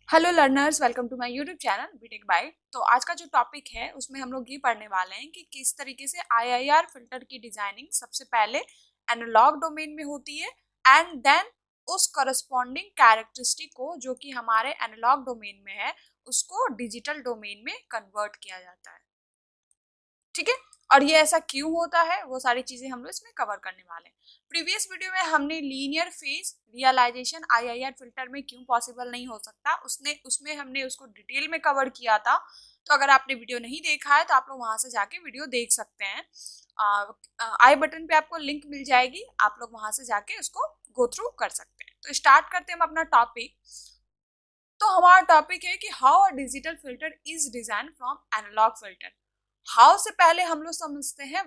Hello learners, welcome to my YouTube channel BTech by. तो आज का जो टॉपिक है उसमें हम लोग ये पढ़ने वाले हैं कि किस तरीके से आईआईआर फिल्टर की डिजाइनिंग सबसे पहले एनालॉग डोमेन में होती है एंड देन उस करस्पॉन्डिंग कैरेक्टरिस्टिक को जो कि हमारे एनालॉग डोमेन में है उसको डिजिटल डोमेन में कन्वर्ट किया जाता है। ठीक है, और ये ऐसा क्यों होता है वो सारी चीजें हम लोग इसमें कवर करने वाले हैं। प्रीवियस वीडियो में हमने linear phase realization IIR filter में क्यों पॉसिबल नहीं हो सकता उसमें हमने उसको डिटेल में कवर किया था। तो अगर आपने वीडियो नहीं देखा है तो आप लोग वहां से जाके वीडियो देख सकते हैं। आई बटन पे आपको लिंक मिल जाएगी, आप लोग वहां से जाके उसको गो थ्रू कर सकते हैं। तो स्टार्ट करते हैं हम अपना टॉपिक। तो हमारा टॉपिक है कि how a digital filter is design from analog filter. How से पहले हम लोग समझते हैं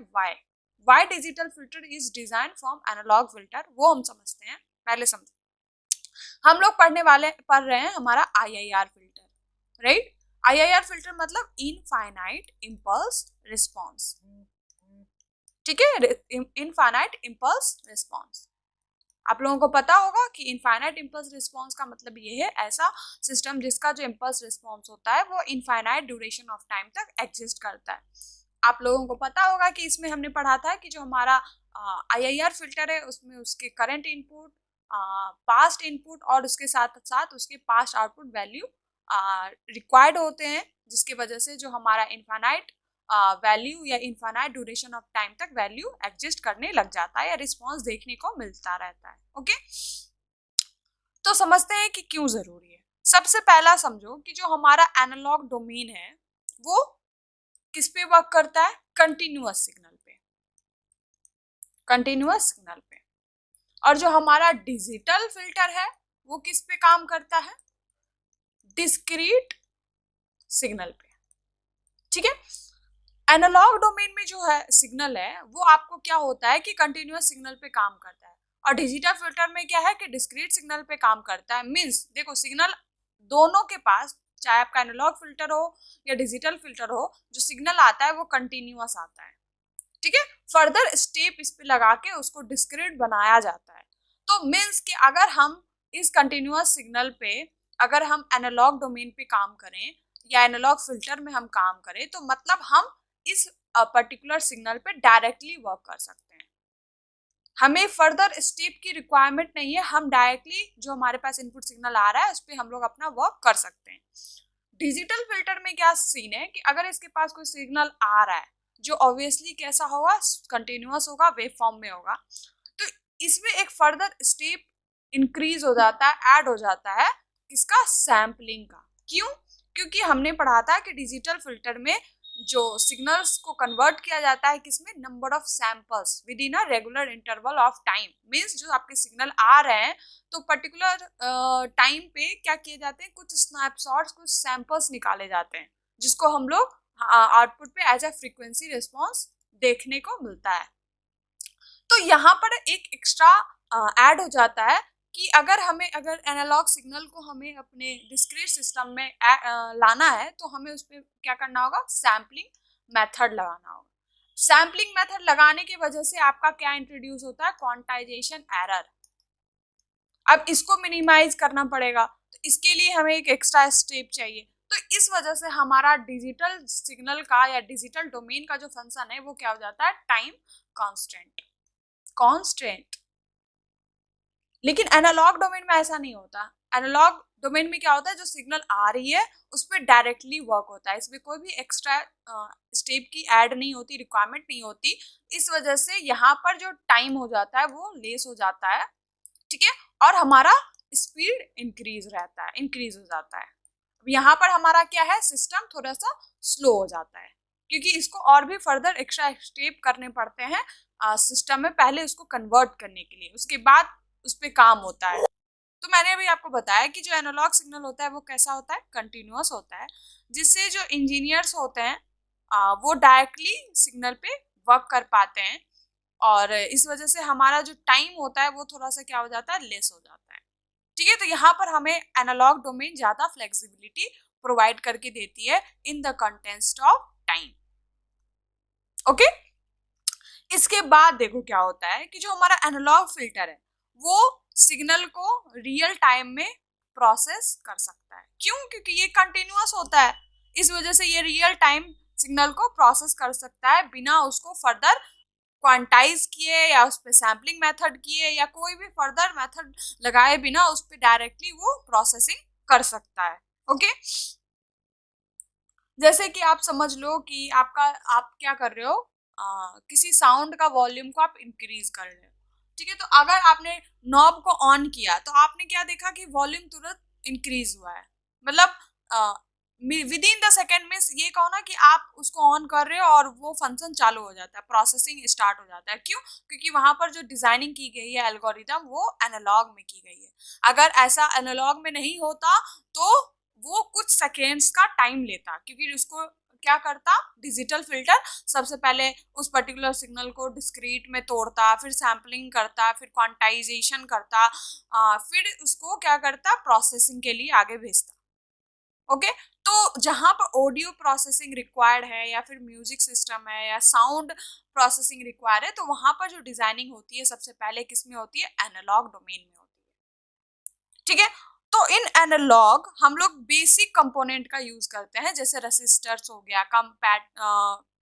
why digital filter is design from analog filter, वो हम समझते हैं। पहले समझ, हम लोग पढ़ रहे हैं हमारा IIR filter, right. IIR filter मतलब इनफाइनाइट इम्पल्स रिस्पॉन्स। ठीक है, इनफाइनाइट इम्पल्स रिस्पॉन्स। आप लोगों को पता होगा कि इनफाइनाइट इम्पल्स रिस्पॉन्स का मतलब ये है ऐसा सिस्टम जिसका जो इम्पल्स रिस्पॉन्स होता है वो इनफाइनाइट ड्यूरेशन ऑफ टाइम तक एग्जिस्ट करता है। आप लोगों को पता होगा कि इसमें हमने पढ़ा था कि जो हमारा आईआईआर फिल्टर है उसमें उसके करंट इनपुट, पास्ट इनपुट और उसके साथ साथ उसके पास्ट आउटपुट वैल्यू रिक्वायर्ड होते हैं, जिसकी वजह से जो हमारा इनफाइनाइट वैल्यू या इनफाइनाइट ड्यूरेशन ऑफ टाइम तक वैल्यू एग्जिस्ट करने लग जाता है या रिस्पॉन्स देखने को मिलता रहता है। ओके, तो समझते हैं कि क्यों जरूरी है। सबसे पहला समझो कि जो हमारा एनालॉग डोमेन है वो किस पे वर्क करता है? कंटिन्यूअस सिग्नल पे, कंटिन्यूअस सिग्नल पे। और जो हमारा डिजिटल फिल्टर है वो किस पे काम करता है? डिस्क्रीट सिग्नल पे। ठीक है, एनालॉग डोमेन में जो है सिग्नल है वो आपको क्या होता है कि कंटिन्यूअस सिग्नल पे काम करता है, और डिजिटल फिल्टर में क्या है कि डिस्क्रीट सिग्नल पे काम करता है। मींस देखो, सिग्नल दोनों के पास, चाहे आपका एनालॉग फिल्टर हो या डिजिटल फिल्टर हो, जो सिग्नल आता है वो कंटिन्यूअस आता है। ठीक है, फर्दर स्टेप इस पे लगा के उसको डिस्क्रीट बनाया जाता है। तो मींस कि अगर हम इस कंटिन्यूअस सिग्नल पे, अगर हम एनालॉग डोमेन पे काम करें या एनालॉग फिल्टर में हम काम करें तो मतलब हम इस पर्टिकुलर सिग्नल पे डायरेक्टली वर्क कर सकते हैं। हमें फर्दर स्टेप की रिक्वायरमेंट नहीं है, हम डायरेक्टली जो हमारे पास इनपुट सिग्नल आ रहा है उस पर हम लोग अपना वर्क कर सकते हैं। डिजिटल फिल्टर में क्या सीन है कि अगर इसके पास कोई सिग्नल आ रहा है जो ऑब्वियसली कैसा होगा, कंटिन्यूअस होगा, वेव फॉर्म में होगा, तो इसमें एक फर्दर स्टेप इंक्रीज हो जाता है, ऐड हो जाता है किसका? सैम्पलिंग का। क्यों? क्योंकि हमने पढ़ा था कि डिजिटल फिल्टर में जो सिग्नल्स को कन्वर्ट किया जाता है किसमें? Number of samples with in a regular interval of time. Means जो आपके सिग्नल आ रहे हैं तो पर्टिकुलर टाइम पे क्या किए जाते हैं, कुछ स्नैपशॉट्स, कुछ सैंपल्स निकाले जाते हैं जिसको हम लोग आउटपुट पे एज अ फ्रीक्वेंसी रिस्पॉन्स देखने को मिलता है। तो यहाँ पर एक एक्स्ट्रा ऐड हो जाता है कि अगर एनालॉग सिग्नल को हमें अपने डिस्क्रीट सिस्टम में लाना है तो हमें उस पर क्या करना होगा? सैम्पलिंग मेथड लगाना होगा। सैम्पलिंग मेथड लगाने की वजह से आपका क्या इंट्रोड्यूस होता है? Quantization error. अब इसको मिनिमाइज करना पड़ेगा, तो इसके लिए हमें एक एक्स्ट्रा स्टेप चाहिए। तो इस वजह से हमारा डिजिटल सिग्नल का या डिजिटल डोमेन का जो फंक्शन है वो क्या हो जाता है? Time constant, constant. लेकिन एनालॉग डोमेन में ऐसा नहीं होता। एनालॉग डोमेन में क्या होता है, जो सिग्नल आ रही है उस पर डायरेक्टली वर्क होता है, इसमें कोई भी एक्स्ट्रा स्टेप की ऐड नहीं होती, रिक्वायरमेंट नहीं होती। इस वजह से यहाँ पर जो टाइम हो जाता है वो लेस हो जाता है। ठीक है, और हमारा स्पीड इंक्रीज रहता है, इंक्रीज हो जाता है। यहाँ पर हमारा क्या है? सिस्टम थोड़ा सा स्लो हो जाता है क्योंकि इसको और भी फर्दर एक्स्ट्रा स्टेप करने पड़ते हैं सिस्टम में, पहले उसको कन्वर्ट करने के लिए, उसके बाद उस पर काम होता है। तो मैंने अभी आपको बताया कि जो एनालॉग सिग्नल होता है वो कैसा होता है? कंटिन्यूअस होता है, जिससे जो इंजीनियर्स होते हैं वो डायरेक्टली सिग्नल पे वर्क कर पाते हैं, और इस वजह से हमारा जो टाइम होता है वो थोड़ा सा क्या हो जाता है? लेस हो जाता है। ठीक है, तो यहाँ पर हमें एनालॉग डोमेन ज्यादा फ्लेक्सिबिलिटी प्रोवाइड करके देती है in the context of time. Okay, इसके बाद देखो क्या होता है कि जो हमारा एनालॉग फिल्टर है वो सिग्नल को रियल टाइम में प्रोसेस कर सकता है। क्यों? क्योंकि ये कंटिन्यूअस होता है, इस वजह से ये रियल टाइम सिग्नल को प्रोसेस कर सकता है बिना उसको फर्दर क्वांटाइज किए या उस पर सैम्पलिंग मेथड किए या कोई भी फर्दर मेथड लगाए बिना उस पर डायरेक्टली वो प्रोसेसिंग कर सकता है। ओके, जैसे कि आप समझ लो कि आप क्या कर रहे हो, किसी साउंड का वॉल्यूम को आप इंक्रीज कर रहे हो, ठीक है। तो अगर आपने नॉब को ऑन किया तो आपने क्या देखा कि वॉल्यूम तुरंत इंक्रीज हुआ है, मतलब with in the second means ये कहो ना कि आप उसको ऑन कर रहे हो और वो फंक्शन चालू हो जाता है, प्रोसेसिंग स्टार्ट हो जाता है। क्यों? क्योंकि वहां पर जो डिजाइनिंग की गई है एल्गोरिदम वो एनालॉग में की गई है। अगर ऐसा एनालॉग में नहीं होता तो वो कुछ सेकेंड्स का टाइम लेता, क्योंकि उसको क्या करता, डिजिटल फिल्टर सबसे पहले उस पर्टिकुलर सिग्नल को डिस्क्रीट में तोड़ता, फिर सैम्पलिंग करता, फिर क्वांटाइजेशन करता, फिर उसको क्या करता, प्रोसेसिंग के लिए आगे भेजता। ओके, तो जहां पर ऑडियो प्रोसेसिंग रिक्वायर्ड है या फिर म्यूजिक सिस्टम है या साउंड प्रोसेसिंग रिक्वायर्ड है, तो वहां पर जो डिजाइनिंग होती है सबसे पहले किस में होती है, एनालॉग डोमेन में होती है। ठीक है, तो इन एनालॉग हम लोग बेसिक कंपोनेंट का यूज करते हैं, जैसे रेसिस्टर्स हो गया,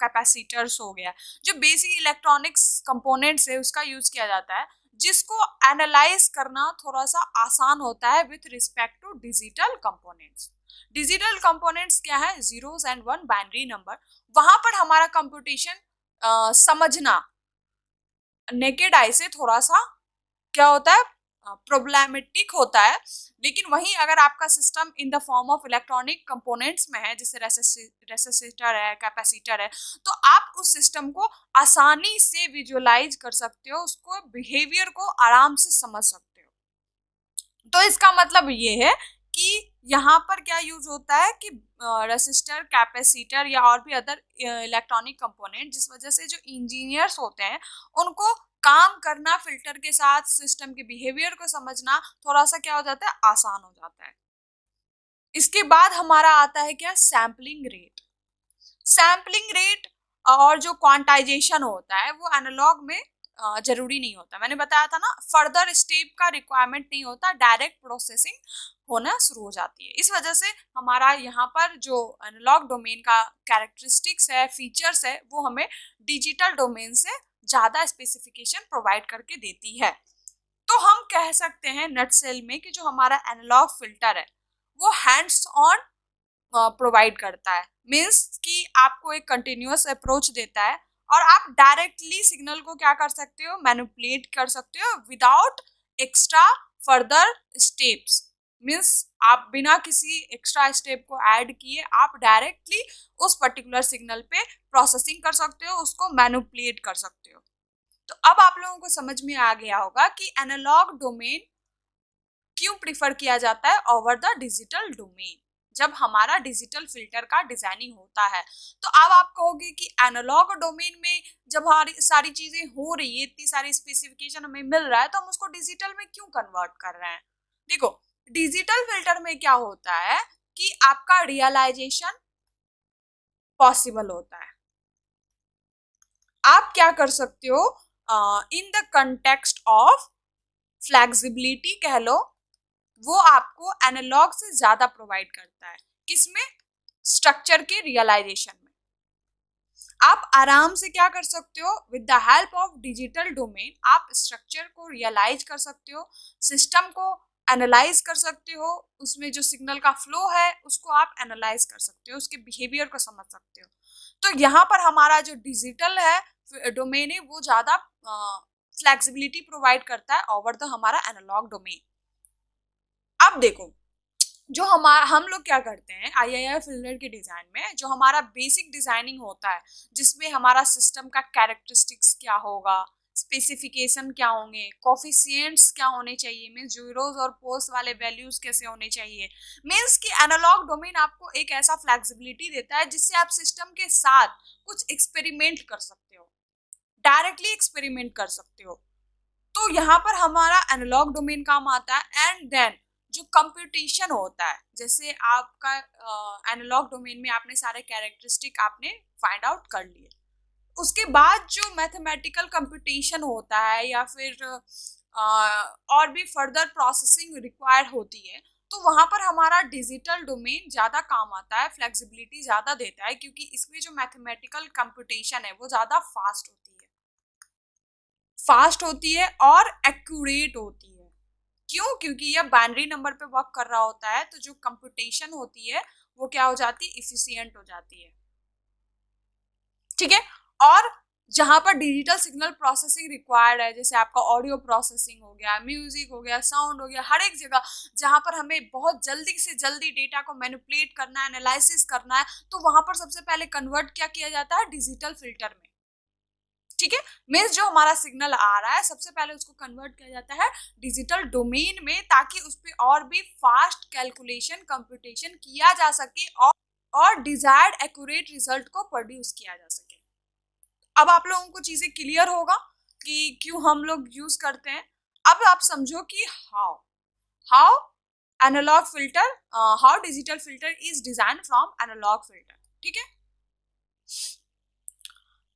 कैपेसिटर्स हो गया, जो बेसिक इलेक्ट्रॉनिक्स कंपोनेंट्स है उसका यूज किया जाता है, जिसको एनालाइज करना थोड़ा सा आसान होता है with respect to digital components. Digital components क्या है, zeros and one binary number. वहां पर हमारा कंप्यूटेशन समझना नेकेड आई से थोड़ा सा क्या होता है, प्रॉब्लमेटिक होता है। लेकिन वहीं अगर आपका system in the form of electronic components में है, जैसे रेसिस्टर है, कैपेसिटर है, तो आप उस सिस्टम को आसानी से विजुअलाइज कर सकते हो, उसको बिहेवियर को आराम से समझ सकते हो। तो इसका मतलब ये है कि यहाँ पर क्या यूज होता है कि रेसिस्टर, कैपेसिटर या और भी अदर इलेक्ट्रॉनिक कंपोनेंट, जिस वजह से जो इंजीनियर्स होते हैं उनको काम करना, फिल्टर के साथ सिस्टम के बिहेवियर को समझना थोड़ा सा क्या हो जाता है, आसान हो जाता है। इसके बाद हमारा आता है क्या, सैम्पलिंग रेट। सैम्पलिंग रेट और जो क्वांटाइजेशन होता है वो एनालॉग में जरूरी नहीं होता। मैंने बताया था ना, फर्दर स्टेप का रिक्वायरमेंट नहीं होता, डायरेक्ट प्रोसेसिंग होना शुरू हो जाती है। इस वजह से हमारा यहाँ पर जो एनालॉग डोमेन का कैरेक्टरिस्टिक्स है, फीचर्स है, वो हमें डिजिटल डोमेन से ज्यादा स्पेसिफिकेशन प्रोवाइड करके देती है। तो हम कह सकते हैं नटसेल में कि जो हमारा एनालॉग फिल्टर है वो हैंड्स ऑन प्रोवाइड करता है, मीन्स कि आपको एक कंटिन्यूअस अप्रोच देता है और आप डायरेक्टली सिग्नल को क्या कर सकते हो, मैनिपुलेट कर सकते हो without extra further steps. Means आप बिना किसी एक्स्ट्रा स्टेप को ऐड किए आप डायरेक्टली उस पर्टिकुलर सिग्नल पे प्रोसेसिंग कर सकते हो, उसको मैनिपुलेट कर सकते हो। तो अब आप लोगों को समझ में आ गया होगा कि एनालॉग डोमेन क्यों प्रिफर किया जाता है ओवर द डिजिटल डोमेन जब हमारा डिजिटल फिल्टर का डिजाइनिंग होता है। तो अब आप कहोगे कि एनालॉग डोमेन में जब हमारी सारी चीजें हो रही है, इतनी सारी स्पेसिफिकेशन हमें मिल रहा है, तो हम उसको डिजिटल में क्यों कन्वर्ट कर रहे हैं। देखो, डिजिटल फिल्टर में क्या होता है कि आपका रियलाइजेशन पॉसिबल होता है। आप क्या कर सकते हो, in the context of flexibility कह लो, वो आपको एनालॉग से ज्यादा प्रोवाइड करता है। किसमें, स्ट्रक्चर के रियलाइजेशन में। आप आराम से क्या कर सकते हो, with the help of digital domain आप स्ट्रक्चर को रियलाइज कर सकते हो, सिस्टम को एनालाइज कर सकते हो, उसमें जो सिग्नल का फ्लो है उसको आप एनालाइज कर सकते हो, उसके बिहेवियर को समझ सकते हो। तो यहाँ पर हमारा जो डिजिटल है डोमेन है वो ज्यादा फ्लेक्सिबिलिटी प्रोवाइड करता है ओवर द हमारा एनालॉग डोमेन। अब देखो, जो हम लोग क्या करते हैं आईआईआर फिल्टर के डिजाइन में, जो हमारा बेसिक डिजाइनिंग होता है जिसमें हमारा सिस्टम का कैरेक्टरिस्टिक्स क्या होगा, स्पेसिफिकेशन क्या होंगे, कोफिशिएंट्स क्या होने चाहिए, मीन्स जीरोस और पोल्स वाले वैल्यूज कैसे होने चाहिए, मीन्स कि एनालॉग डोमेन आपको एक ऐसा फ्लेक्सिबिलिटी देता है जिससे आप सिस्टम के साथ कुछ एक्सपेरिमेंट कर सकते हो, डायरेक्टली एक्सपेरिमेंट कर सकते हो। तो यहाँ पर हमारा एनालॉग डोमेन काम आता है। एंड देन जो कंप्यूटेशन होता है, जैसे आपका एनालॉग डोमेन में आपने सारे कैरेक्टरिस्टिक आपने फाइंड आउट कर लिए, उसके बाद जो मैथमेटिकल कंप्यूटेशन होता है या फिर और भी फर्दर प्रोसेसिंग रिक्वायर होती है, तो वहां पर हमारा डिजिटल डोमेन ज्यादा काम आता है, फ्लेक्सिबिलिटी ज्यादा देता है, क्योंकि इसमें जो मैथमेटिकल कंप्यूटेशन है वो ज्यादा फास्ट होती है और एक्यूरेट होती है। क्यों? क्योंकि यह बाइनरी नंबर पे वर्क कर रहा होता है, तो जो कंप्यूटेशन होती है वो क्या हो जाती है, इफिशियंट हो जाती है। ठीक है। और जहां पर डिजिटल सिग्नल प्रोसेसिंग रिक्वायर्ड है, जैसे आपका ऑडियो प्रोसेसिंग हो गया, म्यूजिक हो गया, साउंड हो गया, हर एक जगह जहां पर हमें बहुत जल्दी से जल्दी डेटा को मैनिपुलेट करना है, एनालिसिस करना है, तो वहां पर सबसे पहले कन्वर्ट क्या किया जाता है, डिजिटल फिल्टर में। ठीक है। मीन्स जो हमारा सिग्नल आ रहा है सबसे पहले उसको कन्वर्ट किया जाता है डिजिटल डोमेन में, ताकि उस पर और भी फास्ट कैलकुलेशन कंप्यूटेशन किया जा सके और डिजायर्ड एक्यूरेट रिजल्ट को प्रोड्यूस किया जा सके। अब आप लोगों को चीजें क्लियर होगा कि क्यों हम लोग यूज करते हैं। अब आप समझो कि how analog filter, how digital filter is design from analog filter. ठीक है।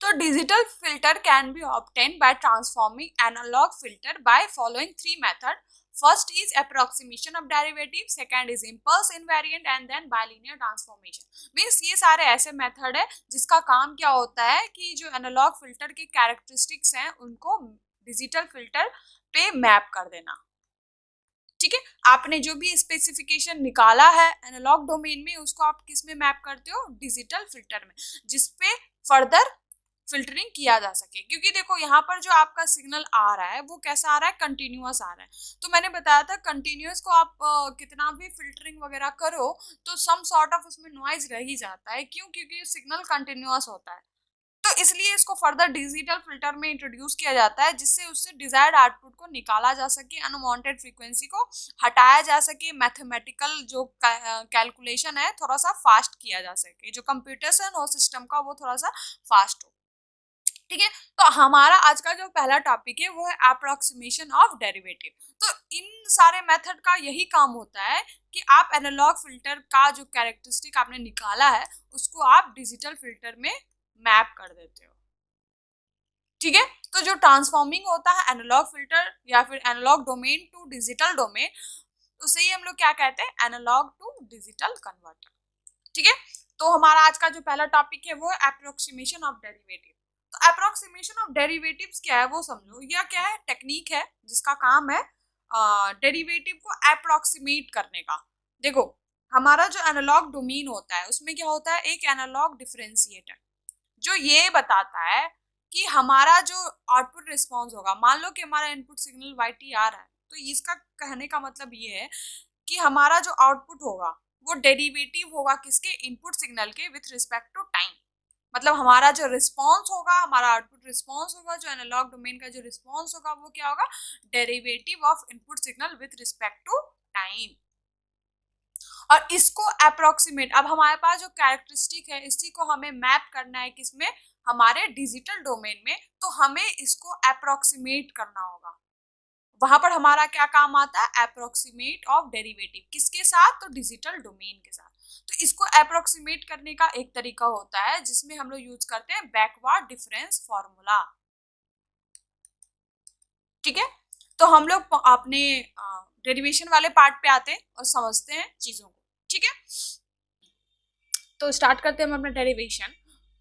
तो digital filter can be obtain by transforming analog filter by following 3 method. First is approximation of derivative, second is impulse invariant, and then bilinear transformation. Means ये सारे ऐसे method है जिसका काम क्या होता है कि जो एनालॉग फिल्टर के कैरेक्टरिस्टिक्स हैं उनको डिजिटल फिल्टर पे मैप कर देना। ठीक है। आपने जो भी स्पेसिफिकेशन निकाला है एनालॉग डोमेन में उसको आप किस में मैप करते हो, डिजिटल फिल्टर में, जिसपे फर्दर फिल्टरिंग किया जा सके। क्योंकि देखो यहाँ पर जो आपका सिग्नल आ रहा है वो कैसा आ रहा है, कंटिन्यूअस आ रहा है। तो मैंने बताया था कंटिन्यूअस को आप कितना भी फिल्टरिंग वगैरह करो तो सम सॉर्ट ऑफ उसमें नॉइज रह ही जाता है। क्यों? क्योंकि सिग्नल कंटिन्यूअस होता है। तो इसलिए इसको फर्दर डिजिटल फिल्टर में इंट्रोड्यूस किया जाता है, जिससे उससे डिजायर्ड आउटपुट को निकाला जा सके, अनवांटेड फ्रीक्वेंसी को हटाया जा सके, मैथमेटिकल जो कैलकुलेशन है थोड़ा सा फास्ट किया जा सके, जो कंप्यूटेशन हो सिस्टम का वो थोड़ा सा फास्ट हो। ठीक है। तो हमारा आज का जो पहला टॉपिक है वो है अप्रोक्सीमेशन ऑफ डेरिवेटिव। तो इन सारे मेथड का यही काम होता है कि आप एनालॉग फिल्टर का जो कैरेक्टरिस्टिक आपने निकाला है उसको आप डिजिटल फिल्टर में मैप कर देते हो। ठीक है। तो जो ट्रांसफॉर्मिंग होता है एनालॉग फिल्टर या फिर analog domain to digital domain, उसे ही हम लोग क्या कहते हैं, एनालॉग टू डिजिटल कन्वर्टर। ठीक है। तो हमारा आज का जो पहला टॉपिक है वो है अप्रोक्सीमेशन ऑफ डेरिवेटिव। तो अप्रोक्सीमेशन ऑफ डेरिवेटिव्स क्या है वो समझो। यह क्या है, टेक्निक है जिसका काम है डेरिवेटिव को अप्रोक्सीमेट करने का। देखो हमारा जो एनालॉग डोमेन होता है उसमें क्या होता है, एक एनालॉग डिफरेंशिएटर जो ये बताता है कि हमारा जो आउटपुट रिस्पॉन्स होगा, मान लो कि हमारा इनपुट सिग्नल yt आ रहा है, तो इसका कहने का मतलब ये है कि हमारा जो आउटपुट होगा वो डेरिवेटिव होगा किसके, इनपुट सिग्नल के विथ रिस्पेक्ट टू टाइम। मतलब हमारा जो रिस्पॉन्स होगा, हमारा आउटपुट रिस्पॉन्स होगा, जो एनालॉग डोमेन का जो रिस्पॉन्स होगा वो क्या होगा, derivative of input signal with respect to time. और इसको अप्रोक्सीमेट, अब हमारे पास जो कैरेक्टरिस्टिक है इसी को हमें मैप करना है किसमें, हमारे डिजिटल डोमेन में। तो हमें इसको अप्रोक्सीमेट करना होगा। वहां पर हमारा क्या काम आता है, अप्रोक्सीमेट ऑफ डेरिवेटिव, किसके साथ, तो डिजिटल डोमेन के साथ। तो इसको अप्रोक्सीमेट करने का एक तरीका होता है जिसमें हम लोग यूज करते हैं बैकवर्ड डिफरेंस फॉर्मूला। ठीक है। तो हम लोग अपने डेरिवेशन वाले पार्ट पे आते हैं और समझते हैं चीजों को। ठीक है। तो स्टार्ट करते हैं हम अपना डेरिवेशन।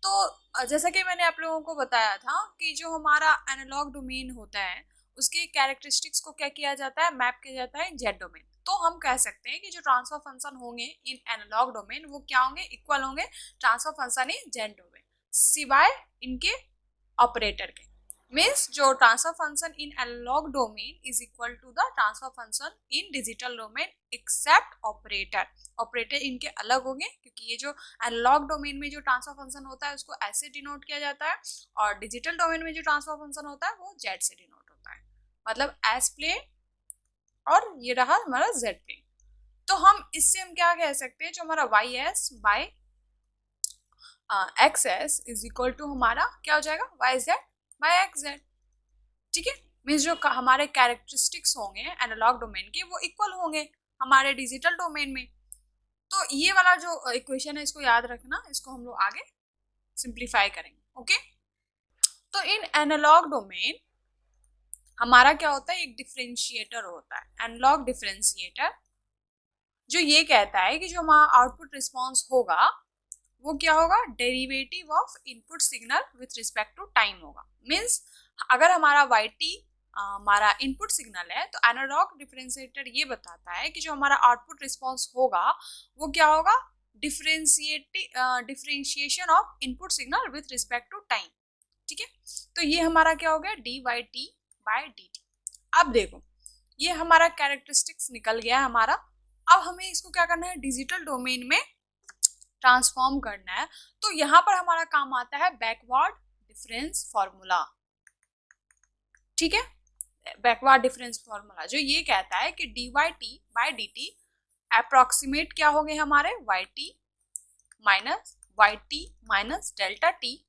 तो जैसा कि मैंने आप लोगों को बताया था कि जो हमारा एनालॉग डोमेन होता है उसके कैरेक्टरिस्टिक्स को क्या किया जाता है, मैप किया जाता है जेड डोमेन। तो हम कह सकते हैं कि जो ट्रांसफर फंक्शन होंगे इन एनालॉग डोमेन वो क्या होंगे, इक्वल होंगे transfer function in Z domain, सिवाय इनके ऑपरेटर के। मीन्स जो transfer function in analog domain is equal to the transfer function in digital domain except operator. Operator इनके अलग होंगे क्योंकि ये जो एनालॉग डोमेन में जो ट्रांसफर फंक्शन होता है उसको ऐसे डिनोट किया जाता है, और डिजिटल डोमेन में जो ट्रांसफर फंक्शन होता है वो जेड से डिनोट होता है। मतलब एस प्लेन और ये रहा हमारा जेड प्लेन। तो हम इससे हम क्या कह सकते हैं, जो हमारा Y S by X S is equal to हमारा क्या हो जाएगा, Y Z by X Z. ठीक है। मीन्स जो हमारे कैरेक्टरिस्टिक्स होंगे एनालॉग डोमेन के वो इक्वल होंगे हमारे डिजिटल डोमेन में। तो ये वाला जो इक्वेशन है इसको याद रखना, इसको हम लोग आगे सिंप्लीफाई करेंगे। ओके। तो इन एनालॉग डोमेन हमारा क्या होता है, एक डिफरेंशिएटर होता है, एनालॉग डिफरेंशिएटर जो ये कहता है कि जो हमारा आउटपुट रिस्पॉन्स होगा वो क्या होगा, derivative of input signal with respect to time होगा। मीन्स अगर हमारा yt हमारा इनपुट सिग्नल है तो एनालॉग डिफरेंशिएटर ये बताता है कि जो हमारा आउटपुट रिस्पॉन्स होगा वो क्या होगा, differentiation of input signal with respect to time. ठीक है, तो ये हमारा क्या हो गया, dy/t/dt। अब देखो ये हमारा कैरेक्टरिस्टिक्स निकल गया हमारा। अब हमें इसको क्या करना है, डिजिटल डोमेन में ट्रांसफॉर्म करना है। तो यहाँ पर हमारा काम आता है बैकवर्ड डिफरेंस फॉर्मूला। ठीक है, बैकवर्ड डिफरेंस फॉर्मूला जो ये कहता है कि dy/t/dt अप्रोक्सीमेट क्या हो गए हमारे yt minus delta T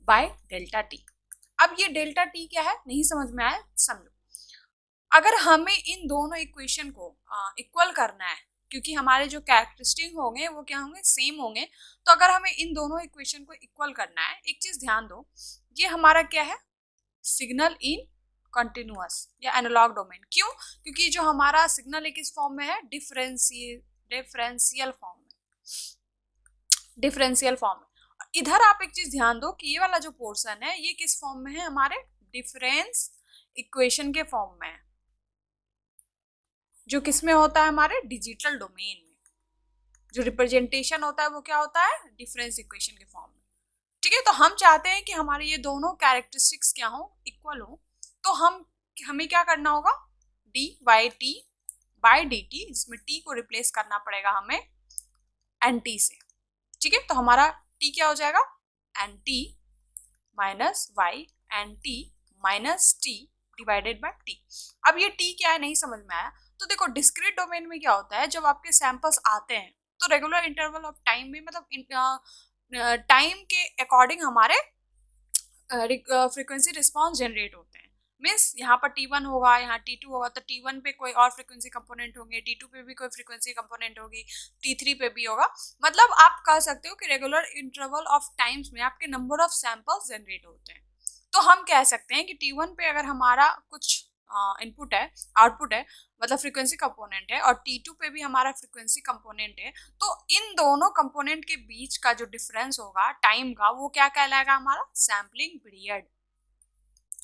by delta T. अब ये डेल्टा टी क्या है नहीं समझ में आया, समझो। अगर हमें इन दोनों इक्वेशन को इक्वल करना है, क्योंकि हमारे जो कैरेक्टरिस्टिक होंगे वो क्या होंगे, सेम होंगे, तो अगर हमें इन दोनों इक्वेशन को इक्वल करना है, एक चीज ध्यान दो, ये हमारा क्या है, सिग्नल इन कंटिन्यूअस या एनालॉग डोमेन। क्यों, क्योंकि जो हमारा सिग्नल है किस फॉर्म में है, डिफरेंशियल फॉर्म में, डिफरेंशियल फॉर्म में। इधर आप एक चीज ध्यान दो कि ये वाला जो पोर्शन है ये किस फॉर्म में है, हमारे डिफरेंस इक्वेशन के फॉर्म में है, जो किस में होता है, हमारे डिजिटल डोमेन में जो रिप्रेजेंटेशन होता है वो क्या होता है, डिफरेंस इक्वेशन के फॉर्म में। ठीक है, तो हम चाहते हैं कि हमारे ये दोनों कैरेक्टरिस्टिक्स क्या हो, इक्वल हो। तो हमें क्या करना होगा, dy/t/dt, इसमें t को रिप्लेस करना पड़ेगा हमें nt से। ठीक है, तो हमारा t क्या हो जाएगा, nt minus y nt minus t divided by t। अब ये t क्या है नहीं समझ में आया, तो देखो डिस्क्रीट डोमेन में क्या होता है, जब आपके सैंपल्स आते हैं तो रेगुलर इंटरवल ऑफ टाइम में, मतलब टाइम के अकॉर्डिंग हमारे फ्रीक्वेंसी रिस्पॉन्स जनरेट होते हैं। मीन्स यहाँ पर t1 होगा, यहाँ t2 होगा, तो t1 पे कोई और फ्रीक्वेंसी कंपोनेंट होंगे, t2 पे भी कोई फ्रीक्वेंसी कंपोनेंट होगी, t3 पे भी होगा। मतलब आप कह सकते हो कि रेगुलर इंटरवल ऑफ टाइम्स में आपके नंबर ऑफ सैंपल्स जनरेट होते हैं। तो हम कह सकते हैं कि t1 पे अगर हमारा कुछ इनपुट है, आउटपुट है, मतलब फ्रीक्वेंसी कंपोनेंट है, और t2 पे भी हमारा फ्रीक्वेंसी कंपोनेंट है, तो इन दोनों कंपोनेंट के बीच का जो डिफरेंस होगा टाइम का, वो क्या कहलाएगा, हमारा सैम्पलिंग पीरियड,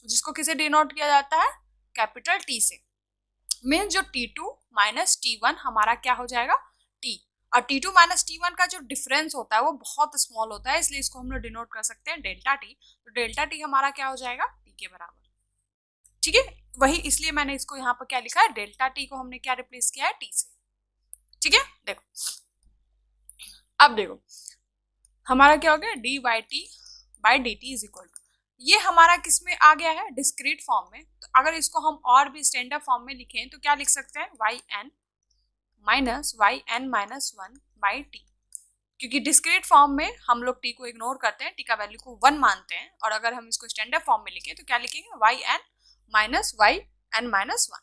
जिसको किसे डिनोट किया जाता है, कैपिटल T से। मीन्स जो t2 माइनस t1 हमारा क्या हो जाएगा, t, और t2 माइनस t1 का जो डिफरेंस होता है वो बहुत स्मॉल होता है, इसलिए इसको हम लोग डिनोट कर सकते हैं डेल्टा टी। तो डेल्टा टी हमारा क्या हो जाएगा, t के बराबर। ठीक है, वही इसलिए मैंने इसको यहाँ पर क्या लिखा है, डेल्टा टी को हमने क्या रिप्लेस किया है, t से। ठीक है, देखो अब देखो हमारा क्या हो गया, dy/t/dt इज इक्वल टू, ये हमारा किस में आ गया है, डिस्क्रीट फॉर्म में। तो अगर इसको हम और भी स्टैंडर्ड फॉर्म में लिखें तो क्या लिख सकते हैं, yn minus yn-1 by T, क्योंकि डिस्क्रीट फॉर्म में हम लोग t को इग्नोर करते हैं, t का वैल्यू को 1 मानते हैं, और अगर हम इसको स्टैंडर्ड फॉर्म में लिखें तो क्या लिखेंगे, yn माइनस yn-1।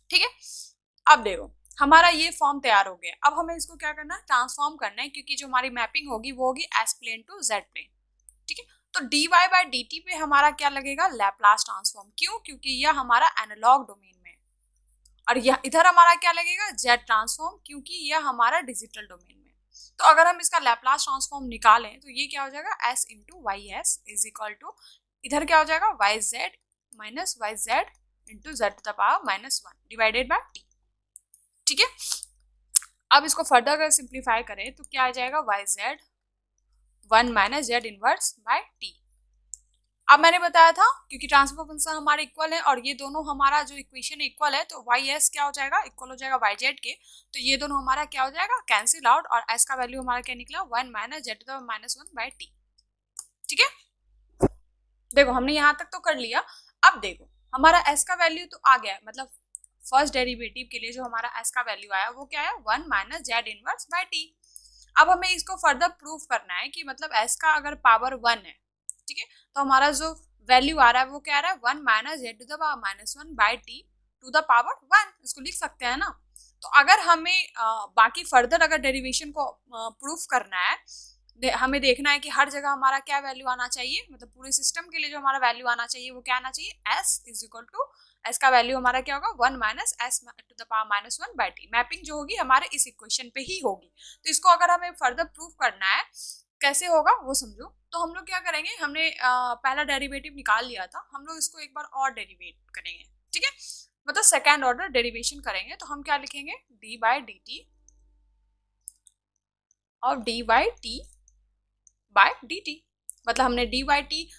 ठीक है, अब देखो हमारा ये फॉर्म तैयार हो गया। अब हमें इसको क्या करना है, ट्रांसफॉर्म करना है, क्योंकि जो हमारी मैपिंग होगी वो होगी S plane to Z plane. ठीक है, तो dy/dt पे हमारा क्या लगेगा, लैप्लास ट्रांसफॉर्म। क्यों, क्योंकि यह हमारा एनालॉग डोमेन में है, और यह इधर हमारा क्या लगेगा, जेड ट्रांसफॉर्म, क्योंकि यह हमारा डिजिटल डोमेन में। तो अगर हम इसका लैप्लास ट्रांसफॉर्म निकालें तो ये क्या हो जाएगा, s into Y S is equal to, इधर क्या हो जाएगा, Y Z minus Y Z into Z to the power -1 divided by T. ठीक है, अब इसको फर्दर अगर सिंप्लीफाई करें तो क्या आ जाएगा, Y Z 1 minus Z inverse by T. अब मैंने बताया था क्योंकि ट्रांसफर फंक्शन हमारे इक्वल है और ये दोनों हमारा जो इक्वेशन इक्वल है, तो वाई एस क्या हो जाएगा, इक्वल हो जाएगा वाई जेड के। तो ये दोनों हमारा क्या हो जाएगा, कैंसिल आउट, और एस का वैल्यू हमारा क्या निकला, 1 minus Z to the -1 by T. ठीक है, देखो हमने यहाँ तक तो कर लिया। अब देखो हमारा एस का वैल्यू तो आ गया, मतलब फर्स्ट डेरिवेटिव के लिए जो हमारा एस का वैल्यू आया वो क्या है, 1 minus Z inverse by T. अब हमें इसको फर्दर प्रूफ करना है कि मतलब एस का अगर पावर 1 है, ठीक है, तो हमारा जो वैल्यू आ रहा है वो क्या आ रहा है, 1 minus Z to the power -1 by T to the power 1, इसको लिख सकते हैं ना। तो अगर हमें बाकी फर्दर अगर डेरिवेशन को प्रूफ करना है, हमें देखना है कि हर जगह हमारा क्या वैल्यू आना चाहिए, मतलब पूरे सिस्टम के लिए जो हमारा वैल्यू आना चाहिए वो क्या आना चाहिए, S is equal to S का वैल्यू हमारा क्या होगा 1 minus S to the power minus 1 by T. Mapping जो होगी हमारे इस इक्वेशन पे ही होगी। तो इसको अगर हमें फर्दर प्रूव करना है कैसे होगा वो समझो। तो हम लोग क्या करेंगे, हमने पहला डेरिवेटिव निकाल लिया था, हम लोग इसको एक बार और डेरिवेट करेंगे, ठीक है, मतलब सेकेंड ऑर्डर डेरिवेशन करेंगे। तो हम क्या लिखेंगे, डी बाई डी टी और D by T by D T. मतलब हमने डी बाई टी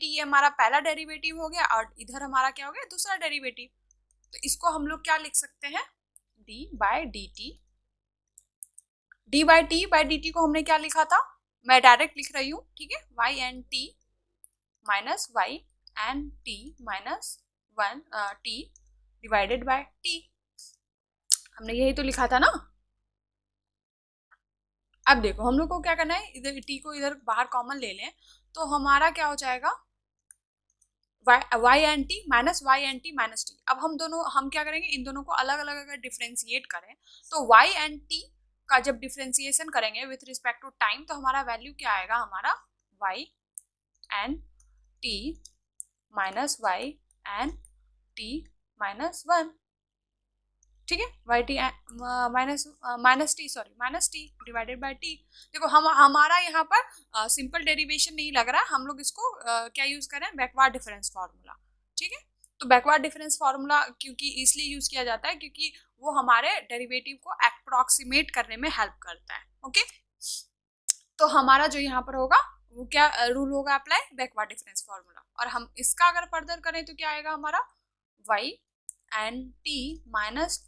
ये हमारा पहला डेरिवेटिव हो गया और इधर हमारा क्या हो गया दूसरा डेरिवेटिव। तो इसको हम लोग क्या लिख सकते हैं, D by D T. D by T को हमने क्या लिखा था, मैं डायरेक्ट लिख रही हूँ, ठीक है, Y N T minus Y N T minus 1 T divided by T. हमने यही तो लिखा था ना। अब देखो हम लोग को क्या करना है, इधर टी को इधर बाहर कॉमन ले लें तो हमारा क्या हो जाएगा Y N T minus T. अब हम क्या करेंगे, इन दोनों को अलग अलग अगर डिफ्रेंशिएट करें तो वाई एन टी का जब डिफ्रेंशिएशन करेंगे विथ रिस्पेक्ट टू टाइम तो हमारा वैल्यू क्या आएगा, हमारा वाई एन टी माइनस 1, ठीक है, Y T minus T divided by T. देखो हमारा यहाँ पर सिंपल डेरिवेशन नहीं लग रहा है, हम लोग इसको क्या यूज करें, बैकवर्ड डिफरेंस फार्मूला, ठीक है। तो बैकवर्ड डिफरेंस फार्मूला क्योंकि इसलिए यूज किया जाता है क्योंकि वो हमारे डेरिवेटिव को अप्रोक्सीमेट करने में हेल्प करता है, ओके। तो हमारा जो यहाँ पर होगा वो क्या रूल होगा अप्लाई, बैकवर्ड डिफरेंस फार्मूला। और हम इसका अगर फर्दर करें तो क्या आएगा हमारा Y N T minus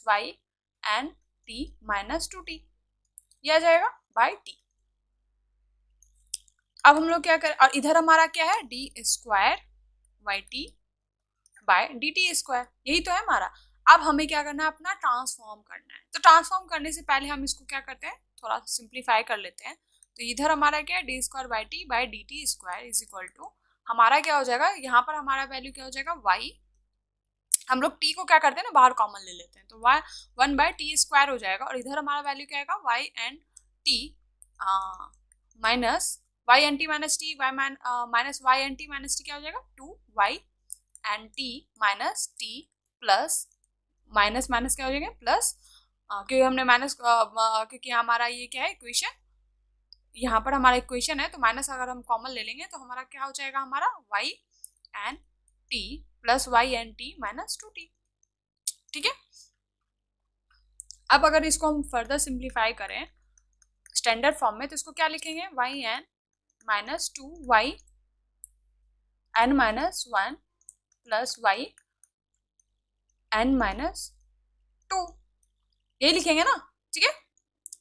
Y N T minus 2t, यह आ जाएगा बाई टी। अब हम लोग क्या करें, और इधर हमारा क्या है D square Y T by D T square, यही तो है हमारा। अब हमें क्या करना है, अपना ट्रांसफॉर्म करना है। तो ट्रांसफॉर्म करने से पहले हम इसको क्या करते हैं, थोड़ा सिंप्लीफाई कर लेते हैं। तो इधर हमारा क्या है D square by D T square is equal to हमारा क्या हो जाएगा, यहाँ पर हमारा वैल्यू क्या हो जाएगा वाई, हम लोग टी को क्या करते हैं ना बाहर कॉमन ले लेते हैं, तो वाई 1 बाई टी स्क्वायर हो जाएगा। और इधर हमारा वैल्यू क्या आएगा Y N T minus Y N T minus T minus Y N T minus T क्या हो जाएगा 2 Y N T minus T plus minus minus क्या हो जाएगा प्लस, क्योंकि हमने माइनस क्योंकि हमारा ये क्या है इक्वेशन, यहाँ पर हमारा इक्वेशन है तो माइनस अगर हम कॉमन ले लेंगे तो हमारा क्या हो जाएगा, हमारा Y N T plus Y N T minus 2t, ठीक है। अब अगर इसको हम फर्दर सिंप्लीफाई करें स्टैंडर्ड फॉर्म में तो इसको क्या लिखेंगे, Y N minus 2 Y N minus 1 plus Y N minus 2, यही लिखेंगे ना, ठीक है।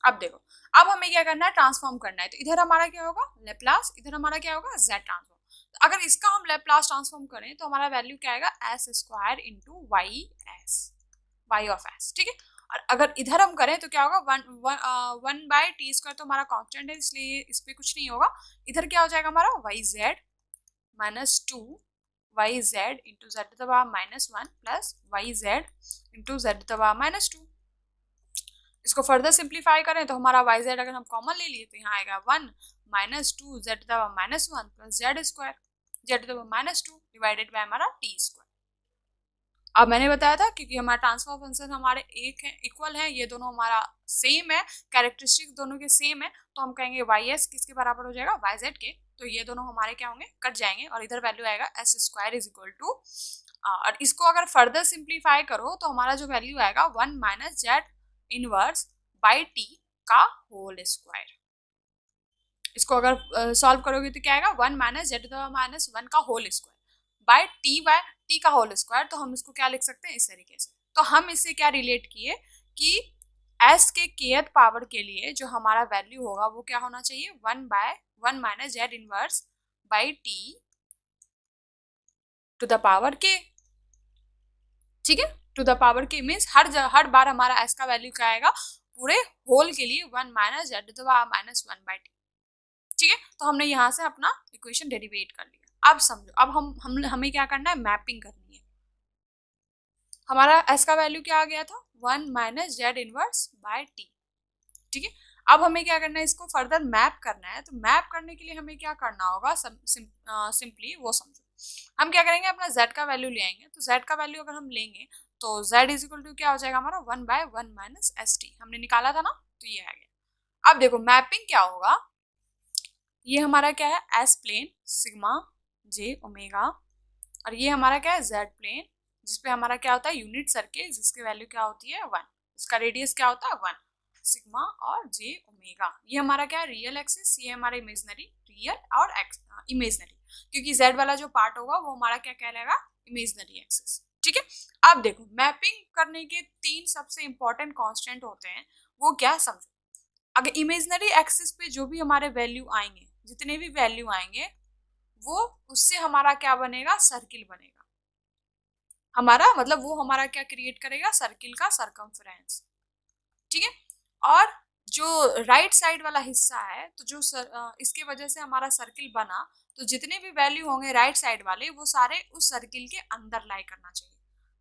अब देखो अब हमें क्या करना है, ट्रांसफॉर्म करना है। तो इधर हमारा क्या होगा लेप्लास, इधर हमारा क्या होगा जेड ट्रांसफॉर्म। तो अगर इसका हम लेप्लास ट्रांसफॉर्म करें तो हमारा वैल्यू क्या आएगा S square into Y of S, ठीक है। और अगर इधर हम करें तो क्या होगा 1 बाई टी स्क्वायर, तो हमारा कांस्टेंट है इसलिए इस पर कुछ नहीं होगा। इधर क्या हो जाएगा हमारा Y Z minus 2 Y Z into Z दबा minus 1 plus Y Z into Z दबा माइनस 2। इसको फर्दर सिंप्लीफाई करें तो हमारा वाई जेड अगर हम कॉमन ले लिए तो यहाँ आएगा 1 माइनस 2 जेड दबा minus 1 plus Z square Z दबा माइनस 2 डिवाइडेड बाय हमारा टी स्क्वायर। अब मैंने बताया था क्योंकि हमारा ट्रांसफर फंक्शन हमारे एक है इक्वल है, ये दोनों हमारा सेम है, कैरेक्टरिस्टिक दोनों के सेम है, तो हम कहेंगे वाई एस किसके बराबर हो जाएगा वाई जेड के। तो ये दोनों हमारे क्या होंगे कट जाएंगे और इधर वैल्यू आएगा S square is equal to, और इसको अगर फर्दर सिंप्लीफाई करो तो हमारा जो वैल्यू आएगा 1 minus Z inverse by T का होल स्क्वायर। इसको अगर सॉल्व करोगे तो क्या आएगा 1 माइनस जेड माइनस 1 का होल स्क्वायर बाय टी का होल स्क्वायर। तो हम इसको क्या लिख सकते हैं इस तरीके से। तो हम इससे क्या रिलेट किए कि एस के kth पावर के लिए जो हमारा वैल्यू होगा वो क्या होना चाहिए 1 minus Z inverse by t to the power के, ठीक है। टू द पावर के मीन्स हर बार हमारा एस का वैल्यू क्या आएगा पूरे होल के लिए 1 minus Z to the power minus 1 by t, ठीक है। तो हमने यहाँ से अपना इक्वेशन डेरिवेट कर लिया। अब समझो अब हमें क्या करना है, मैपिंग करनी है। हमारा एस का वैल्यू क्या आ गया था 1 minus Z inverse by T, ठीक है। अब हमें क्या करना है, इसको फर्दर मैप करना है। तो मैप करने के लिए हमें क्या करना होगा, सिंपली वो समझो। हम क्या करेंगे, अपना z का वैल्यू ले आएंगे। तो z का वैल्यू अगर हम लेंगे तो z इज इक्वल टू क्या हो जाएगा हमारा 1/1 माइनस st, हमने निकाला था ना, तो ये आ गया। अब देखो मैपिंग क्या होगा, ये हमारा क्या है एस प्लेन सिग्मा जे ओमेगा, और ये हमारा क्या है जेड प्लेन जिसपे हमारा क्या होता है यूनिट सर्किल, जिसकी वैल्यू क्या होती है 1, इसका रेडियस क्या होता है 1, सिग्मा और जे ओमेगा। ये हमारा क्या है रियल एक्सिस, ये हमारा इमेजनरी, रियल और इमेजनरी, क्योंकि जेड वाला जो पार्ट होगा वो हमारा क्या कहलाएगा इमेजनरी एक्सिस। ठीक है, अब देखो मैपिंग करने के 3 सबसे इंपॉर्टेंट कांस्टेंट होते हैं, वो क्या समझो। अगर इमेजनरी एक्सिस पे जो भी हमारे वैल्यू आएंगे, जितने भी वैल्यू आएंगे, वो उससे हमारा क्या बनेगा सर्किल बनेगा, हमारा मतलब वो हमारा क्या क्रिएट करेगा सर्किल का सरकमफ्रेंस। ठीक है, और जो राइट साइड वाला हिस्सा है, तो जो इसके वजह से हमारा सर्किल बना, तो जितने भी वैल्यू होंगे राइट साइड वाले वो सारे उस सर्किल के अंदर लाई करना चाहिए।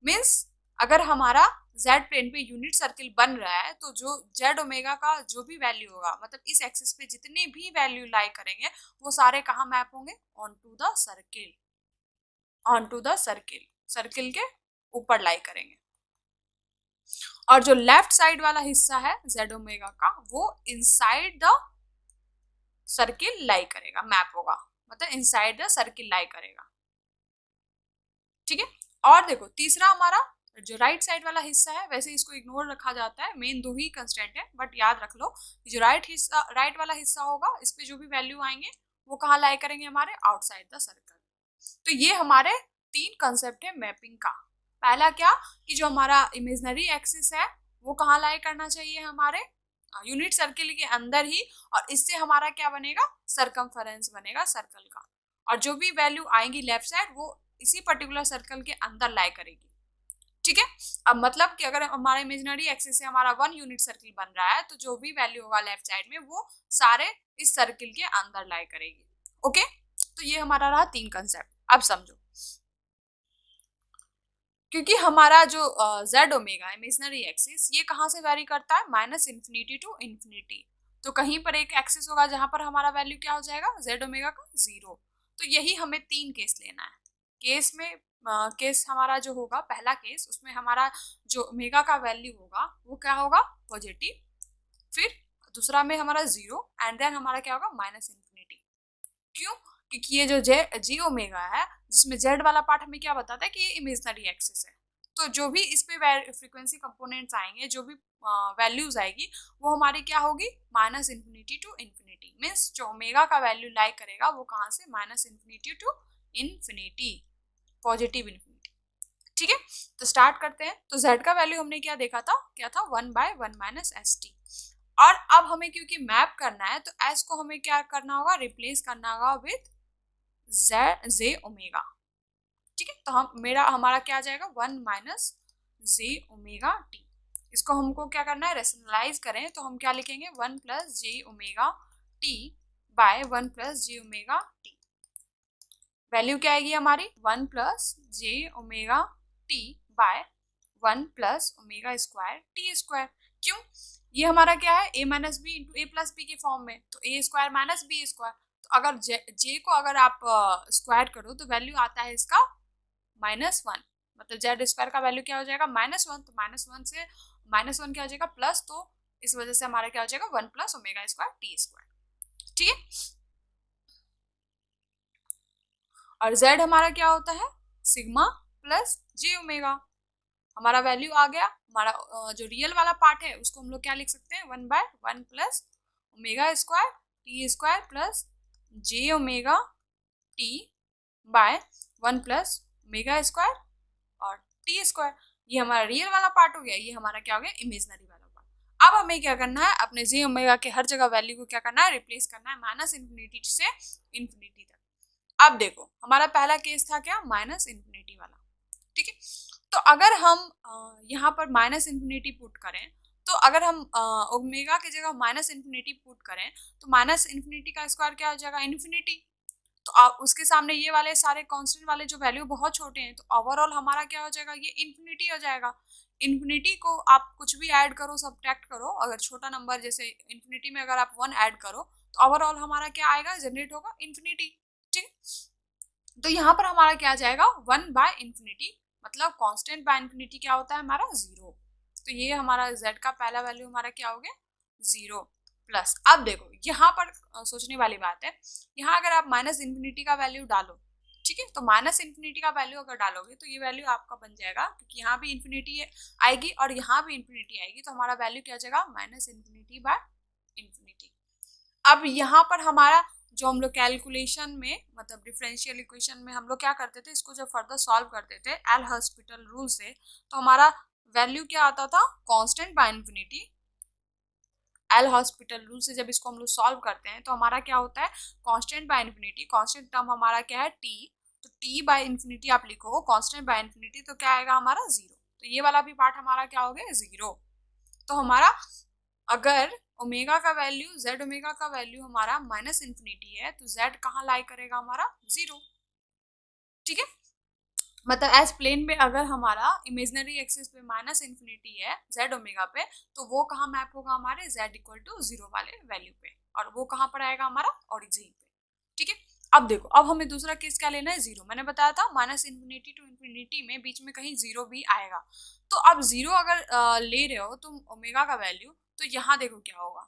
मीन्स अगर हमारा जेड प्लेन पे यूनिट सर्किल बन रहा है, तो जो जेड ओमेगा का जो भी वैल्यू होगा, मतलब इस एक्सिस पे जितने भी वैल्यू लाई करेंगे वो सारे कहाँ मैप होंगे, onto the circle, onto the circle, circle के ऊपर लाई करेंगे। और जो लेफ्ट साइड वाला हिस्सा है जेड ओमेगा का, वो इनसाइड द सर्किल लाई करेगा, मैप होगा, मतलब इनसाइड द सर्किल लाई करेगा। ठीक है, और देखो तीसरा हमारा जो राइट साइड वाला हिस्सा है, वैसे इसको इग्नोर रखा जाता है, मेन 2 ही कंस्टेंट है, बट याद रख लो कि जो राइट वाला हिस्सा होगा, इस पे जो भी वैल्यू आएंगे वो कहाँ लाई करेंगे, हमारे आउटसाइड द सर्कल। तो ये हमारे 3 कंसेप्ट है मैपिंग का। पहला क्या कि जो हमारा इमेजनरी एक्सिस है वो कहाँ लाई करना चाहिए, हमारे यूनिट सर्किल के अंदर ही, और इससे हमारा क्या बनेगा सरकमफेरेंस बनेगा सर्कल का, और जो भी वैल्यू आएंगी लेफ्ट साइड वो इसी पर्टिकुलर सर्कल के अंदर लाई करेगी। ठीक है, अब मतलब कि अगर हमारा इमेजिनरी एक्सिस से हमारा 1 यूनिट सर्किल बन रहा है, तो जो भी वैल्यू होगा लेफ्ट साइड में वो सारे इस सर्किल के अंदर लाई करेगी। ओके, तो ये हमारा रहा 3 कंसेप्ट। अब समझो, क्योंकि हमारा जो जेड ओमेगा इमेजिनरी एक्सिस ये कहाँ से वैरी करता है, -इन्फिनिटी टू इन्फिनिटी, तो कहीं पर एक एक्सिस होगा जहां पर हमारा वैल्यू क्या हो जाएगा जेड ओमेगा का 0। तो यही हमें 3 केस लेना है। केस में केस हमारा जो होगा पहला केस, उसमें हमारा जो ओमेगा का वैल्यू होगा वो क्या होगा पॉजिटिव, फिर दूसरा में हमारा 0, एंड देन हमारा क्या होगा -इन्फिनिटी। क्यों, क्योंकि ये जो जी ओमेगा है, जिसमें जेड वाला पार्ट हमें क्या बताता है कि ये इमेजनरी एक्सिस है, तो जो भी इस पे फ्रीक्वेंसी कंपोनेंट्स आएंगे, जो भी वैल्यूज आएगी, वो हमारी क्या होगी -इन्फिनिटी टू इन्फिनिटी। मीन्स जो ओमेगा का वैल्यू लाई करेगा वो कहाँ से -infinity to infinity, positive infinity. ठीक है, तो स्टार्ट करते हैं। तो z का वैल्यू हमने क्या देखा था, क्या था 1/1 माइनस st, और अब हमें क्योंकि मैप करना है तो s को हमें क्या करना होगा, रिप्लेस करना होगा विथ जे ओमेगा। ठीक है, तो हमारा क्या आ जाएगा 1 माइनस जे ओमेगा टी। इसको हमको क्या करना है, रेशनलाइज करें तो हम क्या लिखेंगे 1 plus J omega T by 1 plus J omega T. Value क्या आएगी हमारी 1 plus J omega T by 1 plus omega square T square. क्यों, ये हमारा क्या है a minus B into A plus B के फॉर्म में, तो A square minus B square, तो अगर जे को अगर आप स्क्वायर करो तो वैल्यू आता है इसका -1, मतलब जेड स्क्वायर का वैल्यू क्या हो जाएगा -1, तो -1 से -1 क्या हो जाएगा प्लस, तो इस वजह से हमारा क्या हो जाएगा 1 plus omega square T square. ठीक है, और z हमारा क्या होता है सिग्मा प्लस जे ओमेगा। हमारा वैल्यू आ गया, हमारा जो रियल वाला पार्ट है उसको हम लोग क्या लिख सकते हैं 1/1 plus omega square T square plus J omega T by 1 plus omega square और टी स्क्वायर। ये हमारा रियल वाला पार्ट हो गया, ये हमारा क्या हो गया इमेजनरी वाला पार्ट। अब हमें क्या करना है, अपने जे ओमेगा के हर जगह वैल्यू को क्या करना है, रिप्लेस करना है -इन्फिनिटी से इन्फिनिटी तक। अब देखो हमारा पहला केस था क्या -इन्फिनिटी वाला। ठीक है, तो अगर हम यहाँ पर -इन्फिनिटी पुट करें, तो अगर हम ओमेगा की जगह -इन्फिनिटी पुट करें तो -इन्फिनिटी का स्क्वायर क्या हो जाएगा इन्फिनिटी, तो उसके सामने ये वाले सारे कांस्टेंट वाले जो वैल्यू बहुत छोटे हैं, तो ओवरऑल हमारा क्या हो जाएगा ये इन्फिनिटी हो जाएगा। इन्फिनिटी को आप कुछ भी ऐड करो, सब्ट्रैक्ट करो, अगर छोटा नंबर जैसे इन्फिनिटी में अगर आप 1 ऐड करो तो ओवरऑल हमारा क्या आएगा, जनरेट होगा इन्फिनिटी। ठीक है, तो यहाँ पर हमारा क्या आ जाएगा 1/∞, मतलब कांस्टेंट बाय इन्फिनिटी क्या होता है हमारा 0। तो ये हमारा z का पहला वैल्यू हमारा क्या हो गया 0 प्लस। अब देखो यहाँ पर सोचने वाली बात है, यहाँ अगर आप -∞ का वैल्यू डालो, ठीक है, तो -∞ का वैल्यू अगर डालोगे तो ये वैल्यू आपका बन जाएगा, क्योंकि यहाँ भी इन्फिनिटी आएगी और यहाँ भी इन्फिनिटी आएगी, तो हमारा वैल्यू क्या हो जाएगा -∞/∞। अब यहाँ पर हमारा जो हम लोग कैलकुलेशन में, मतलब डिफरेंशियल इक्वेशन में हम लोग क्या करते थे, इसको जब फर्दर सॉल्व करते थे एल हॉस्पिटल रूल से, तो हमारा वैल्यू क्या आता था constant by infinity. L hospital rule से जब इसको हम लोग सॉल्व करते हैं तो हमारा क्या होता है constant by infinity. Constant term हमारा क्या है टी, तो टी बाय इन्फिनिटी आप लिखो कांस्टेंट बाय इन्फिनिटी, तो क्या आएगा हमारा 0। तो ये वाला भी पार्ट हमारा क्या हो गया 0। तो हमारा अगर ओमेगा का वैल्यू, z ओमेगा का वैल्यू हमारा -∞ है, तो z कहाँ लाई करेगा हमारा 0, ठीक है। मतलब एज प्लेन में अगर हमारा इमेजिनरी एक्सिस पे -∞ है z ओमेगा पे, तो वो कहाँ मैप होगा हमारे z = 0 वाले वैल्यू पे, और वो कहाँ पर आएगा हमारा ओरिजिन पे, ठीक है। अब देखो, अब हमें दूसरा केस क्या लेना है 0। मैंने बताया था -∞ to ∞ में बीच में कहीं 0 भी आएगा। तो अब 0 अगर ले रहे हो तुम ओमेगा का वैल्यू, तो यहाँ देखो क्या होगा,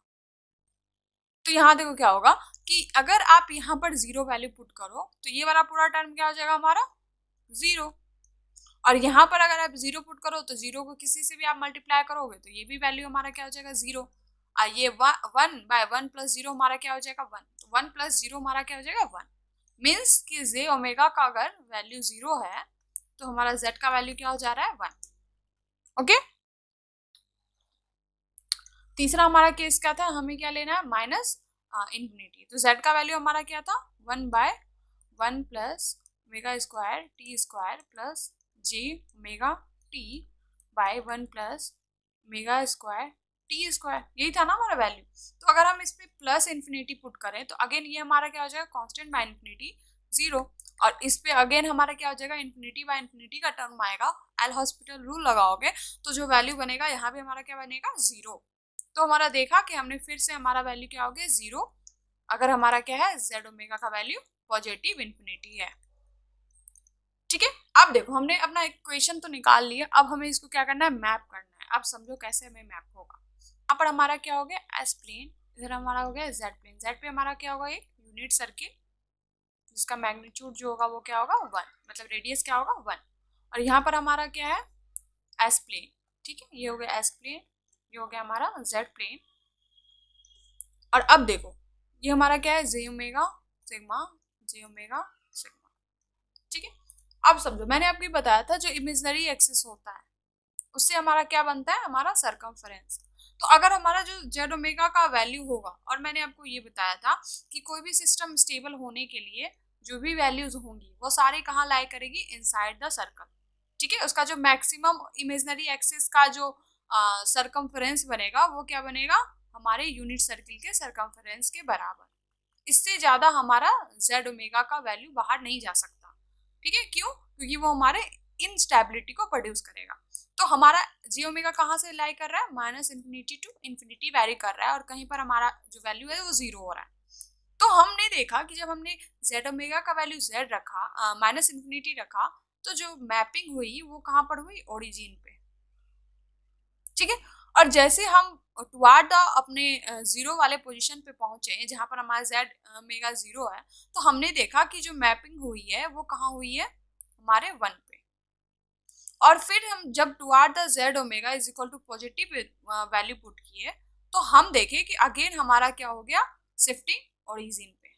तो यहाँ देखो क्या होगा कि अगर आप यहाँ पर 0 वैल्यू पुट करो तो ये वाला पूरा टर्म क्या हो जाएगा हमारा 0, और यहाँ पर अगर आप 0 पुट करो तो 0 को किसी से भी आप मल्टीप्लाई करोगे तो ये भी वैल्यू हमारा क्या हो जाएगा 0, और ये 1/1 + 0 हमारा क्या हो जाएगा 1, तो 1 + 0 हमारा क्या हो जाएगा 1। मीन्स कि j ओमेगा का अगर वैल्यू 0 है तो हमारा z का वैल्यू क्या हो जा रहा है 1। ओके, तीसरा हमारा केस क्या था, हमें क्या लेना है -∞। तो z का वैल्यू हमारा क्या था 1/1 + ओमेगा² t² plus j omega t/1 + ओमेगा² t², यही था ना हमारा वैल्यू। तो अगर हम इस पे +∞ पुट करें तो अगेन ये हमारा क्या हो जाएगा कांस्टेंट बाय इन्फिनिटी 0, और इस पे अगेन हमारा क्या हो जाएगा ∞/∞ का टर्म आएगा। एल हॉस्पिटल रूल लगाओगे तो जो वैल्यू बनेगा यहाँ भी हमारा क्या बनेगा 0। तो हमारा देखा कि हमने फिर से हमारा वैल्यू क्या हो गया 0, अगर हमारा क्या है z ओमेगा का वैल्यू पॉजिटिव इन्फिनिटी है, ठीक है। अब देखो हमने अपना इक्वेशन तो निकाल लिया, अब हमें इसको क्या करना है मैप करना है। अब समझो कैसे हमें मैप होगा। यहाँ पर हमारा क्या हो गया एस प्लेन, इधर हमारा हो गया जेड प्लेन, जेड पे हमारा क्या होगा एक यूनिट सर्किल जिसका मैग्नीट्यूड जो होगा वो क्या होगा 1, मतलब रेडियस क्या होगा 1, और यहाँ पर हमारा क्या है एस प्लेन, ठीक है, ये हो गया एस प्लेन, ये हो गया हमारा जेड प्लेन। और अब देखो ये हमारा क्या है j omega sigma j omega sigma, ठीक है। अब समझो मैंने आपको बताया था जो इमेजिनरी एक्सिस होता है उससे हमारा क्या बनता है हमारा सरकमफेरेंस। तो अगर हमारा जो जेड ओमेगा का वैल्यू होगा, और मैंने आपको ये बताया था कि कोई भी सिस्टम स्टेबल होने के लिए जो भी वैल्यूज होंगी वो सारी कहाँ लाई करेगी इनसाइड द सर्कल, ठीक है। उसका जो मैक्सिमम इमेजिनरी एक्सिस का जो सरकमफेरेंस बनेगा वो क्या बनेगा हमारे यूनिट सर्किल के सरकमफेरेंस के बराबर। इससे ज्यादा हमारा जेड ओमेगा का वैल्यू बाहर नहीं जा सकता, ठीक है। क्यों? क्योंकि वो हमारे इनस्टेबिलिटी को प्रोड्यूस करेगा। तो हमारा जी ओमेगा कहाँ से लाई कर रहा है -∞ to ∞ वैरी कर रहा है, और कहीं पर हमारा जो वैल्यू है वो 0 हो रहा है। तो हमने देखा कि जब हमने जेड ओमेगा का वैल्यू z रखा -∞ रखा, तो जो मैपिंग हुई वो कहाँ पर हुई ओरिजिन पे, ठीक है। और जैसे हम टुवार्ड द अपने 0 वाले पोजीशन पे पहुंचे जहां पर हमारा जेड ओमेगा 0 है, तो हमने देखा कि जो मैपिंग हुई है वो कहाँ हुई है हमारे 1 पे। और फिर हम जब toward the z omega is equal to positive value put किए, तो हम देखे कि अगेन हमारा क्या हो गया शिफ्टिंग ओरिजिन पे।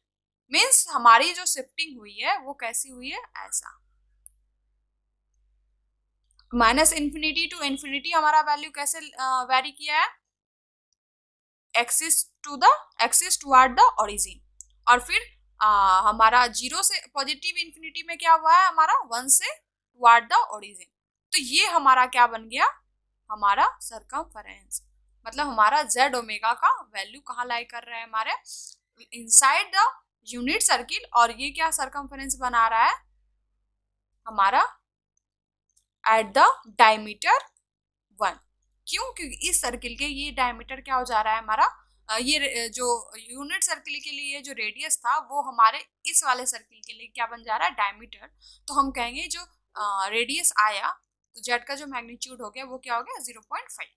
मीन्स हमारी जो शिफ्टिंग हुई है वो कैसी हुई है ऐसा -∞ to ∞ हमारा वैल्यू कैसे वेरी किया है एक्सिस टुवार्ड द ओरिजिन, और फिर हमारा 0 से पॉजिटिव इन्फिनिटी में क्या हुआ है हमारा 1 से टुवार्ड द ओरिजिन। तो ये हमारा क्या बन गया हमारा सरकमफेरेंस, मतलब हमारा जेड ओमेगा का वैल्यू कहाँ लाई कर रहा है हमारे इनसाइड द यूनिट सर्किल, और ये क्या सरकमफेरेंस बना रहा है हमारा एट द डायमीटर 1। क्यों? क्योंकि इस सर्किल के ये डायमीटर क्या हो जा रहा है हमारा ये जो यूनिट सर्किल के लिए जो रेडियस था वो हमारे इस वाले सर्किल के लिए क्या बन जा रहा है, डायमीटर। तो हम कहेंगे जो रेडियस आया तो जेड का जो मैग्नीट्यूड हो गया वो क्या हो गया, 0.5।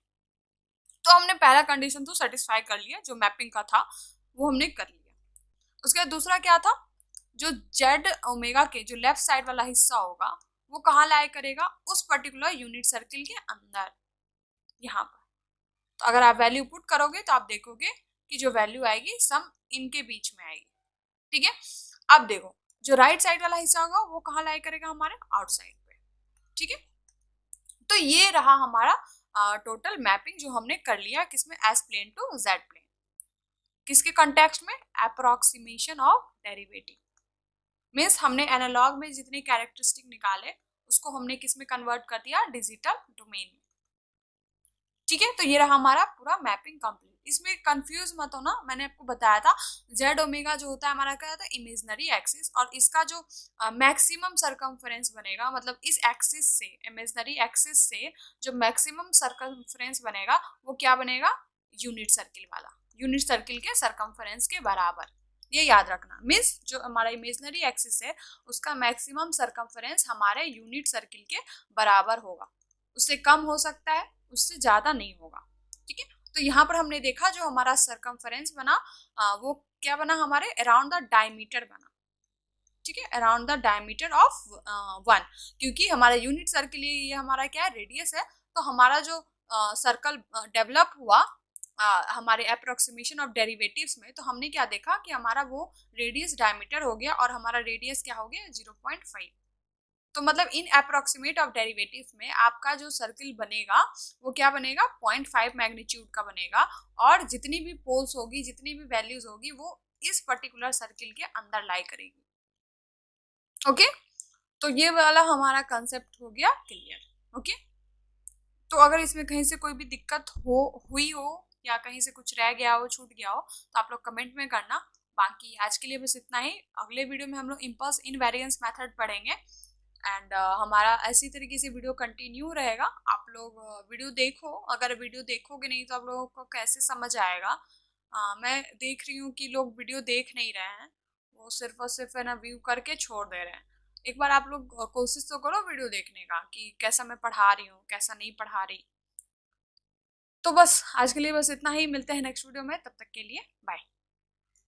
तो हमने पहला कंडीशन तो सेटिस्फाई कर लिया, जो मैपिंग का था वो हमने कर लिया। उसके बाद दूसरा क्या था, जो जेड ओमेगा के जो लेफ्ट साइड वाला हिस्सा होगा वो कहाँ लाई करेगा, उस पर्टिकुलर यूनिट सर्किल के अंदर, यहाँ पर। तो अगर आप वैल्यू पुट करोगे तो आप देखोगे कि जो वैल्यू आएगी सम इनके बीच में आएगी, ठीक है। अब देखो जो राइट साइड वाला हिस्सा होगा वो कहाँ लाई करेगा, हमारे आउटसाइड पे, ठीक है। तो ये रहा हमारा टोटल मैपिंग जो हमने कर लिया, किसमें, s plane to Z plane. किसके कंटेक्स्ट में, अप्रोक्सीमेशन ऑफ डेरिवेटिव। मीन्स हमने एनालॉग में जितने कैरेक्टरिस्टिक निकाले उसको हमने किस में कन्वर्ट कर दिया, डिजिटल डोमेन में, ठीक है। तो ये रहा हमारा पूरा मैपिंग कंप्लीट। इसमें कंफ्यूज मत होना, मैंने आपको बताया था जेड ओमेगा जो होता है हमारा क्या होता है, इमेजनरी एक्सिस, और इसका जो मैक्सिमम सरकमफरेंस बनेगा, मतलब इस एक्सिस से, इमेजनरी एक्सिस से जो मैक्सिमम सरकमफरेंस बनेगा वो क्या बनेगा, यूनिट सर्किल वाला, यूनिट सर्किल के सरकमफरेंस के बराबर। ये याद रखना, मीन्स जो हमारा इमेजनरी एक्सिस है उसका मैक्सिमम सरकमफरेंस हमारे यूनिट सर्किल के बराबर होगा, उससे कम हो सकता है, उससे ज्यादा नहीं होगा, ठीक है। तो यहाँ पर हमने देखा जो हमारा सरकमफरेंस बना वो क्या बना, हमारे अराउंड द डायमीटर बना, ठीक है, अराउंड द डायमीटर ऑफ 1, क्योंकि हमारा यूनिट सर्किल ये हमारा क्या है, रेडियस है। तो हमारा जो सर्कल डेवलप हुआ हमारे अप्रोक्सीमेशन ऑफ डेरिवेटिव्स में, तो हमने क्या देखा कि हमारा वो रेडियस डायमीटर हो गया और हमारा रेडियस क्या हो गया, 0.5। तो मतलब इन अप्रोक्सीमेट ऑफ डेरिवेटिव्स में आपका जो सर्किल बनेगा वो क्या बनेगा, 0.5 मैग्नीट्यूड का बनेगा, और जितनी भी पोल्स होगी, जितनी भी वैल्यूज होगी वो इस पर्टिकुलर सर्किल के अंदर लाई करेगी, ओके। तो ये वाला हमारा कंसेप्ट हो गया क्लियर, ओके। तो अगर इसमें कहीं से कोई भी दिक्कत हुई हो या कहीं से कुछ रह गया हो, छूट गया हो, तो आप लोग कमेंट में करना। बाकी आज के लिए बस इतना ही। अगले वीडियो में हम लोग इम्पल्स इनवेरिएंस मेथड पढ़ेंगे, एंड हमारा ऐसी तरीके से वीडियो कंटिन्यू रहेगा। आप लोग वीडियो देखो, अगर वीडियो देखोगे नहीं तो आप लोगों को कैसे समझ आएगा। मैं देख रही हूँ कि लोग वीडियो देख नहीं रहे हैं, वो सिर्फ और सिर्फ है ना व्यू करके छोड़ दे रहे हैं। एक बार आप लोग कोशिश तो करो वीडियो देखने का कि कैसा मैं पढ़ा रही हूँ, कैसा नहीं पढ़ा रही। तो बस आज के लिए बस इतना ही, मिलते हैं नेक्स्ट वीडियो में, तब तक के लिए बाय।